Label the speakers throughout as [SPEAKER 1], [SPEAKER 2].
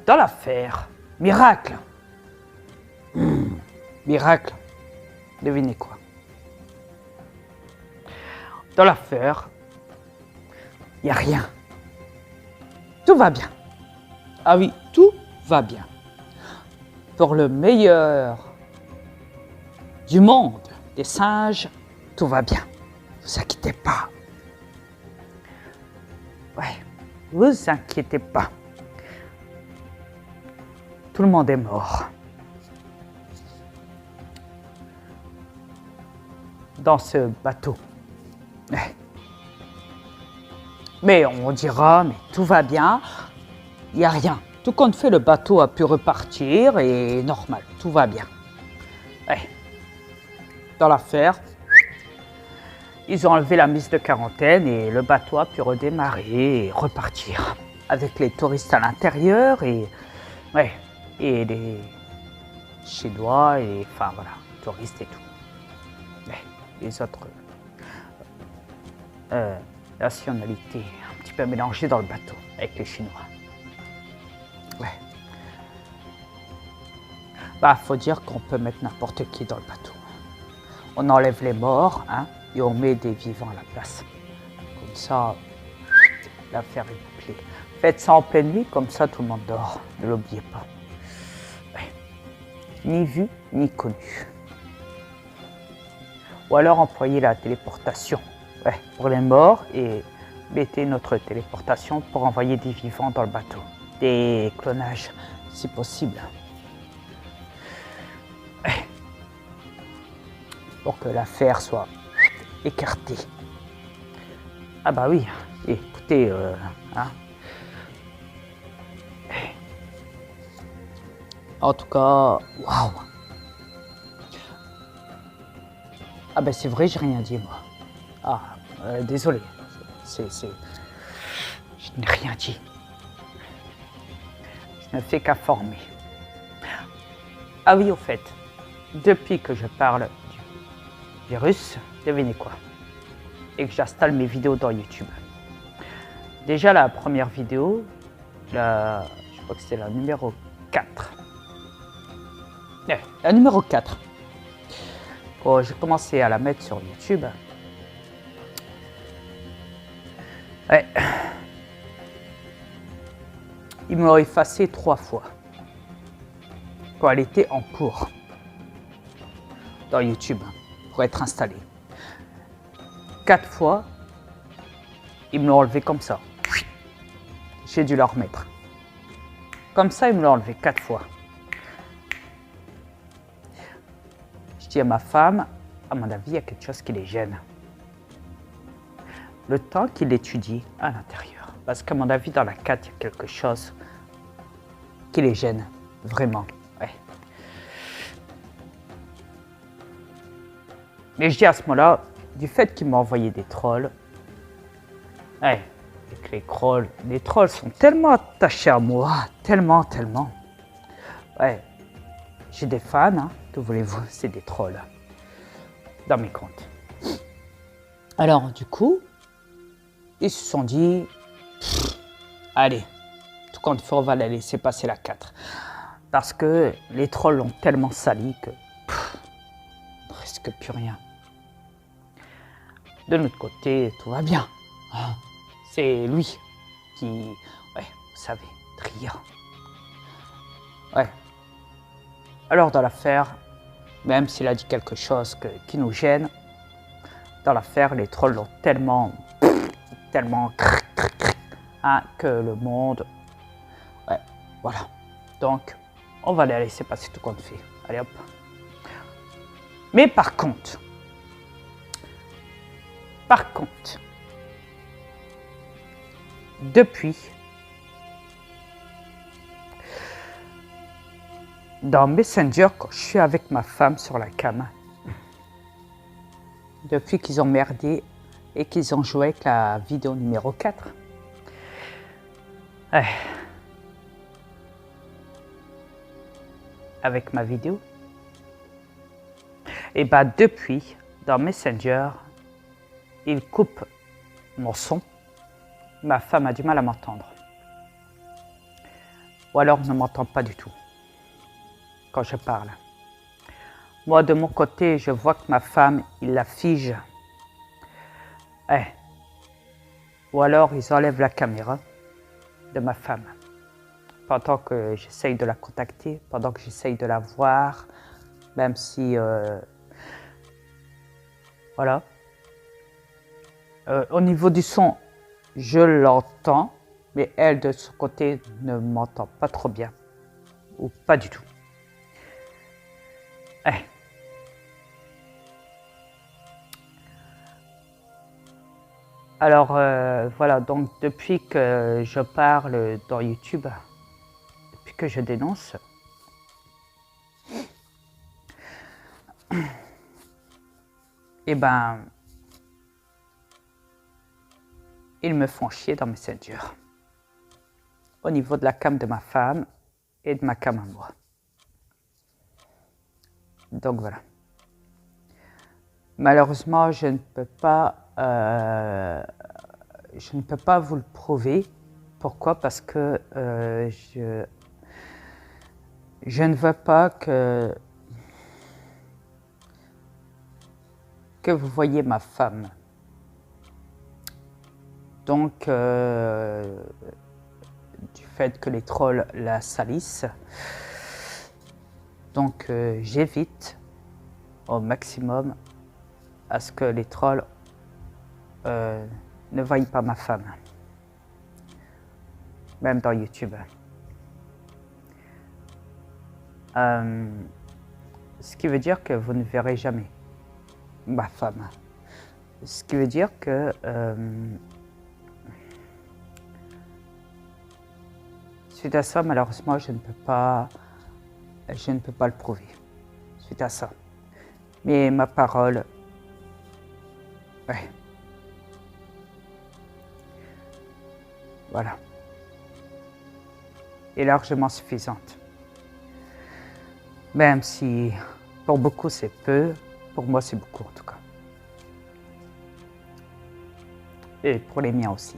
[SPEAKER 1] dans l'affaire, miracle. Miracle. Devinez quoi? Dans l'affaire, il n'y a rien. Tout va bien. Ah oui, tout va bien. Pour le meilleur du monde des singes, tout va bien. Ne vous inquiétez pas. Ouais, vous inquiétez pas. Tout le monde est mort. Dans ce bateau. Ouais. Mais on dira, mais tout va bien, il n'y a rien. Tout compte fait, le bateau a pu repartir et normal, tout va bien. Ouais. Dans l'affaire, ils ont enlevé la mise de quarantaine et le bateau a pu redémarrer et repartir. Avec les touristes à l'intérieur et les Chinois et enfin voilà, touristes et tout. Ouais. Les autres nationalités un petit peu mélangées dans le bateau avec les Chinois. Ouais. Bah, faut dire qu'on peut mettre n'importe qui dans le bateau. On enlève les morts, hein, et on met des vivants à la place. Comme ça, l'affaire est bouclée. Faites ça en pleine nuit, comme ça tout le monde dort. Ne l'oubliez pas. Ouais. Ni vu, ni connu. Ou alors employez la téléportation pour les morts et mettez notre téléportation pour envoyer des vivants dans le bateau. Des clonages, si possible. Pour que l'affaire soit écartée. Ah bah oui, écoutez, hein. En tout cas, waouh. Ah ben c'est vrai, j'ai rien dit moi. Ah, désolé. Je n'ai rien dit. Je ne fais qu'informer. Ah oui, au fait, depuis que je parle du virus, devinez quoi? Et que j'installe mes vidéos dans YouTube. Déjà la première vidéo, je crois que c'est la numéro 4. La numéro 4. Quand j'ai commencé à la mettre sur YouTube, il m'a effacé 3 fois quand elle était en cours dans YouTube pour être installée. 4 fois, il me l'a enlevé comme ça. J'ai dû la remettre. Comme ça, il me l'a enlevé 4 fois. Je dis à ma femme, à mon avis, il y a quelque chose qui les gêne. Le temps qu'il étudie à l'intérieur. Parce qu'à mon avis, dans la 4, il y a quelque chose qui les gêne. Vraiment. Ouais. Mais je dis à ce moment-là, du fait qu'il m'a envoyé des trolls, et que les trolls sont tellement attachés à moi, tellement. Ouais. J'ai des fans, hein, que voulez-vous, c'est des trolls dans mes comptes. Alors, du coup, ils se sont dit, allez, tout compte fait, on va la laisser passer la 4. Parce que les trolls l'ont tellement sali que presque plus rien. De notre côté, tout va bien. C'est lui qui, vous savez, triant. Ouais. Alors dans l'affaire, même s'il a dit quelque chose qui nous gêne, dans l'affaire, les trolls l'ont tellement hein, que le monde, voilà. Donc, on va les laisser passer tout compte fait. Allez hop. Mais par contre, depuis, dans Messenger, quand je suis avec ma femme sur la cam, depuis qu'ils ont merdé et qu'ils ont joué avec la vidéo numéro 4, avec ma vidéo, et bah depuis, dans Messenger, il coupe mon son. Ma femme a du mal à m'entendre. ou alors ne m'entend pas du tout quand je parle. Moi, de mon côté, je vois que ma femme, il la fige. Ou alors, ils enlèvent la caméra de ma femme. Pendant que j'essaye de la contacter, pendant que j'essaye de la voir, même si... voilà. Au niveau du son, je l'entends, mais elle, de son côté, ne m'entend pas trop bien. Ou pas du tout. Alors, voilà, donc depuis que je parle dans YouTube, depuis que je dénonce, eh ben, ils me font chier dans Messenger. Au niveau de la cam de ma femme et de ma cam à moi. Donc voilà. Malheureusement, je ne peux pas vous le prouver. Pourquoi? Parce que je ne veux pas que vous voyez ma femme. Donc, du fait que les trolls la salissent, donc j'évite au maximum à ce que les trolls ne voient pas ma femme, même dans YouTube. Ce qui veut dire que vous ne verrez jamais ma femme. Ce qui veut dire que suite à ça, malheureusement, je ne peux pas le prouver. Suite à ça. Mais ma parole, voilà, est largement suffisante. Même si pour beaucoup c'est peu, pour moi c'est beaucoup en tout cas. Et pour les miens aussi.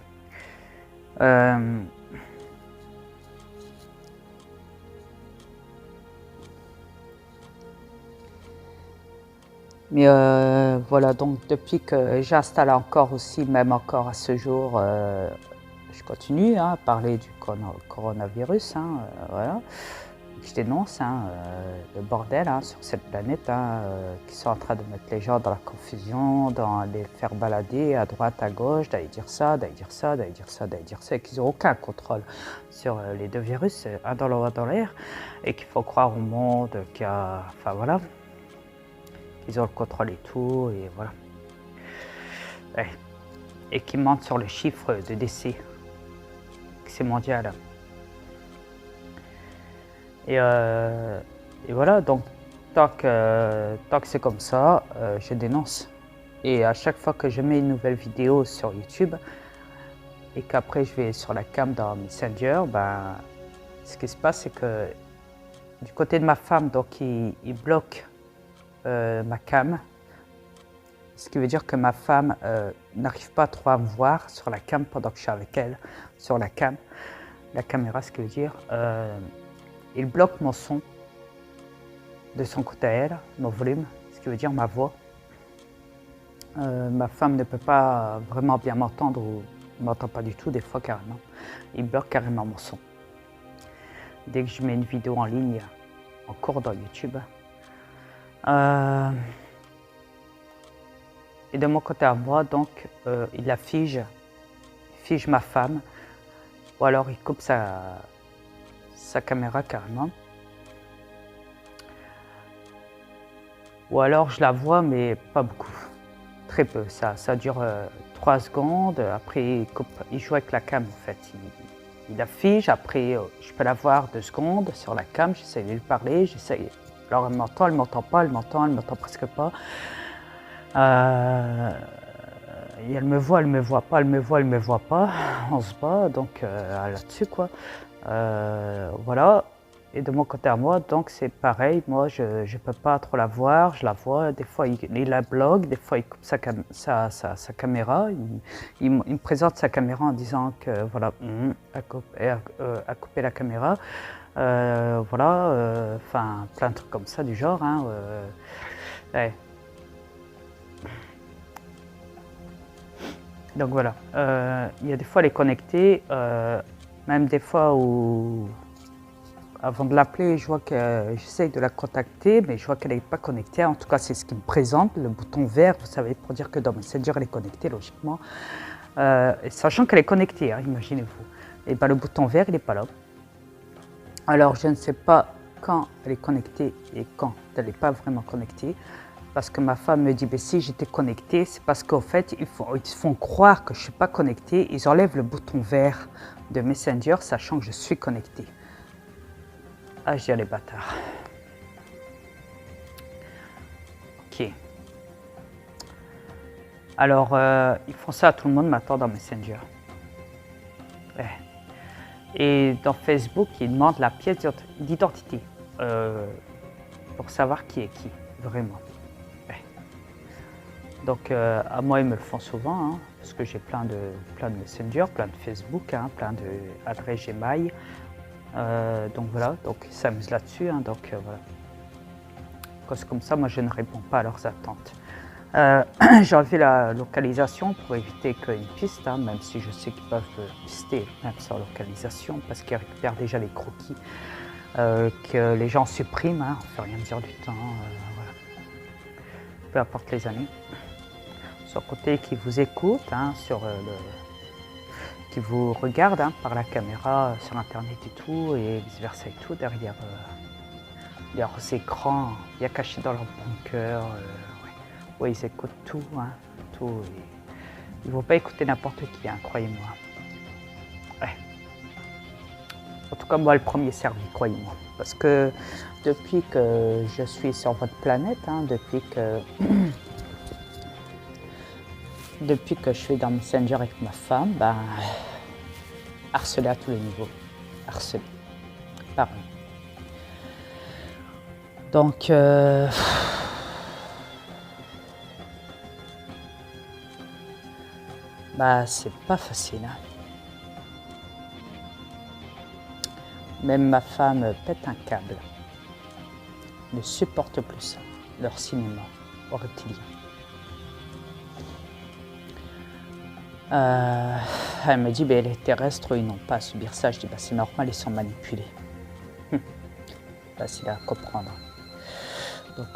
[SPEAKER 1] Mais voilà, donc depuis que j'installe encore aussi, même encore à ce jour, je continue à parler du coronavirus, voilà. Je dénonce le bordel sur cette planète, qui sont en train de mettre les gens dans la confusion, dans les faire balader à droite, à gauche, d'aller dire ça, d'aller dire ça, d'aller dire ça, d'aller dire ça, et qu'ils n'ont aucun contrôle sur les deux virus, un dans l'eau, un dans l'air, et qu'il faut croire au monde qu'il y a, enfin voilà, qu'ils ont le contrôle et tout, et voilà. Et qui mentent sur le chiffre de décès, que c'est mondial. Et voilà, donc tant que c'est comme ça, je dénonce. Et à chaque fois que je mets une nouvelle vidéo sur YouTube et qu'après je vais sur la cam dans Messenger, ben, ce qui se passe, c'est que du côté de ma femme, donc il bloque ma cam. Ce qui veut dire que ma femme n'arrive pas trop à me voir sur la cam pendant que je suis avec elle, sur la cam, la caméra, ce qui veut dire. Il bloque mon son de son côté à elle, mon volume, ce qui veut dire ma voix. Ma femme ne peut pas vraiment bien m'entendre ou ne m'entend pas du tout, des fois carrément. Il bloque carrément mon son. Dès que je mets une vidéo en ligne, en cours dans YouTube. Et de mon côté à moi, donc, il la fige ma femme, ou alors il coupe sa caméra carrément. Ou alors je la vois, mais pas beaucoup, très peu. Ça dure 3 secondes, après il joue avec la cam en fait. Il la fige, après je peux la voir 2 secondes sur la cam, j'essaie de lui parler, alors elle m'entend pas, elle m'entend presque pas. Et elle me voit pas, on se bat, donc là-dessus quoi. Voilà, et de mon côté à moi, donc c'est pareil, moi je ne peux pas trop la voir, je la vois, des fois il la bloque, des fois il coupe sa caméra, il me présente sa caméra en disant que voilà, a coupé la caméra, voilà, enfin plein de trucs comme ça du genre, hein, ouais. Donc voilà, il y a des fois elle est connectée, même des fois où avant de l'appeler, je vois que j'essaye de la contacter, mais je vois qu'elle n'est pas connectée. En tout cas, c'est ce qui me présente, le bouton vert, vous savez, pour dire que dans Messenger, elle est connectée, logiquement. Et sachant qu'elle est connectée, hein, imaginez-vous. Et ben, le bouton vert, il n'est pas là. Alors, je ne sais pas quand elle est connectée et quand elle n'est pas vraiment connectée. Parce que ma femme me dit, ben, si j'étais connectée, c'est parce qu'en fait, ils font croire que je ne suis pas connectée. Ils enlèvent le bouton vert de Messenger, sachant que je suis connectée. Ah, je dis, les bâtards. Ok. Alors, ils font ça à tout le monde maintenant dans Messenger. Ouais. Et dans Facebook, ils demandent la pièce d'identité pour savoir qui est qui, vraiment. Ouais. Donc, à moi, ils me le font souvent, hein, parce que j'ai plein de Messenger, plein de Facebook, hein, plein d'adresses Gmail. Donc voilà, donc ils s'amusent là-dessus, hein, donc voilà. Parce que comme ça, moi je ne réponds pas à leurs attentes. J'ai enlevé la localisation pour éviter qu'ils pistent, hein, même si je sais qu'ils peuvent pister même sans localisation, parce qu'ils récupèrent déjà les croquis que les gens suppriment, hein, au fur et à mesure du temps, voilà. Peu importe les années. Sur le côté qui vous écoute, hein, qui vous regarde, hein, par la caméra sur internet et tout, et vice versa et tout, derrière leurs écrans, bien cachés dans leur bunker, ouais, ils écoutent tout, hein, tout. Ils ne vont pas écouter n'importe qui, hein, croyez-moi. Ouais. En tout cas, moi, le premier servi, croyez-moi. Parce que depuis que je suis sur votre planète, hein, depuis que je suis dans Messenger avec ma femme, ben, harcelé à tous les niveaux. Harcelé. Pareil. Donc, bah, c'est pas facile, hein. Même ma femme pète un câble. Ne supporte plus ça, leur cinéma reptilien. Elle me dit, les terrestres, ils n'ont pas à subir ça. Je dis, c'est normal, ils sont manipulés. Facile à comprendre. Donc,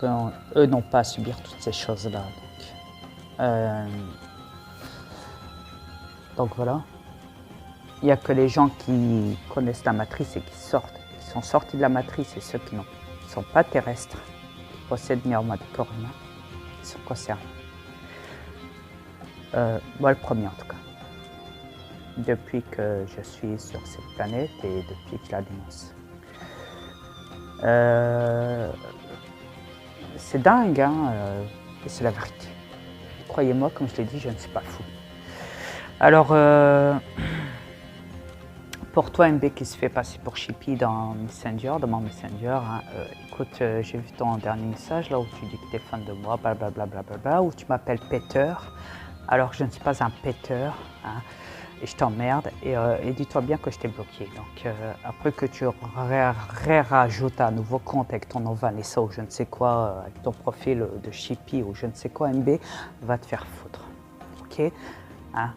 [SPEAKER 1] eux n'ont pas à subir toutes ces choses-là. Donc voilà. Il n'y a que les gens qui connaissent la matrice et qui sont sortis de la matrice, et ceux qui ne sont pas terrestres, qui possèdent néanmoins des corps humains, qui sont concernés. Moi, le premier en tout cas. Depuis que je suis sur cette planète et depuis que je la dénonce. C'est dingue, hein, et c'est la vérité. Croyez-moi, comme je l'ai dit, je ne suis pas fou. Alors, pour toi, MB, qui se fait passer pour Chippy dans Messenger, dans mon Messenger, hein, écoute, j'ai vu ton dernier message là où tu dis que tu es fan de moi, blablabla, où tu m'appelles Peter. Alors, je ne suis pas un Peter, hein, et je t'emmerde. Et dis-toi bien que je t'ai bloqué. Donc, après que tu rajoutes un nouveau compte avec ton nom Vanessa ou je ne sais quoi, avec ton profil de Chippy ou je ne sais quoi, MB, va te faire foutre. Ok, hein,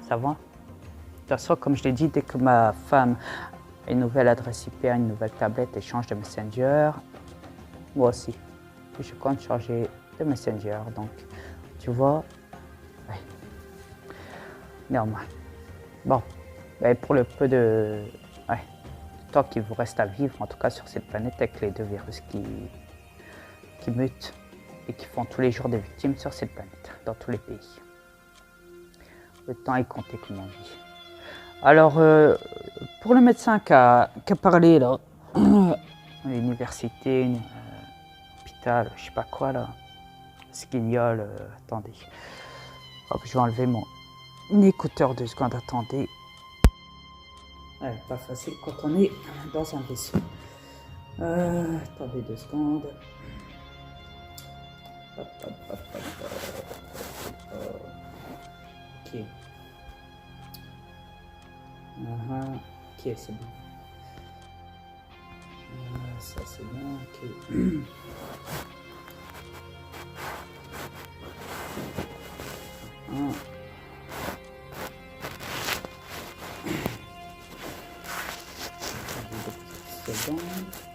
[SPEAKER 1] ça va? De toute façon, comme je l'ai dit, dès que ma femme a une nouvelle adresse IP, une nouvelle tablette et change de Messenger, moi aussi, je compte changer de Messenger. Donc, tu vois, ouais. Néanmoins. Bon, pour le peu de temps qu'il vous reste à vivre, en tout cas sur cette planète, avec les deux virus qui mutent et qui font tous les jours des victimes sur cette planète, dans tous les pays. Le temps est compté, comme on dit. Alors, pour le médecin qui a parlé là, à l'université, hôpital, je sais pas quoi là, ce guignol, attendez. Hop, je vais enlever mon écouteur 2 secondes, attendez. Ouais, pas facile quand on est dans un vaisseau. Attendez 2 secondes. Hop, hop, hop, hop, hop. Ok. Ok, c'est bon. Ça c'est bon, ok. Secondes.